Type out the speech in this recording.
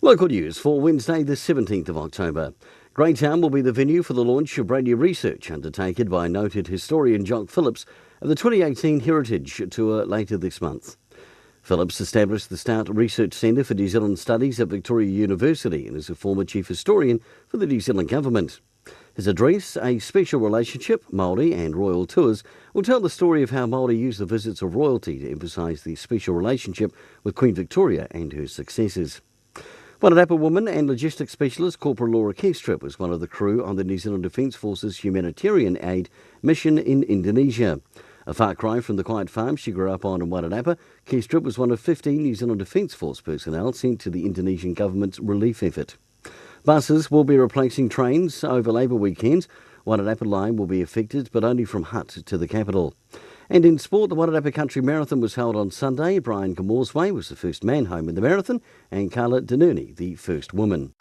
Local news for Wednesday the 17th of October. Greytown will be the venue for the launch of brand new research undertaken by noted historian Jock Phillips of the 2018 Heritage Tour later this month. Phillips established the Stout Research Centre for New Zealand Studies at Victoria University and is a former chief historian for the New Zealand Government. His address, A Special Relationship, Māori and Royal Tours, will tell the story of how Māori used the visits of royalty to emphasise the special relationship with Queen Victoria and her successors. Wairarapa woman and logistics specialist Corporal Laura Kestrip was one of the crew on the New Zealand Defence Force's humanitarian aid mission in Indonesia. A far cry from the quiet farm she grew up on in Wairarapa, Kestrip was one of 15 New Zealand Defence Force personnel sent to the Indonesian government's relief effort. Buses will be replacing trains over Labour weekend. Wairarapa line will be affected, but only from Hutt to the capital. And in sport, the Wairarapa Country Marathon was held on Sunday. Brian Camorsway was the first man home in the marathon, and Carla Denuni the first woman.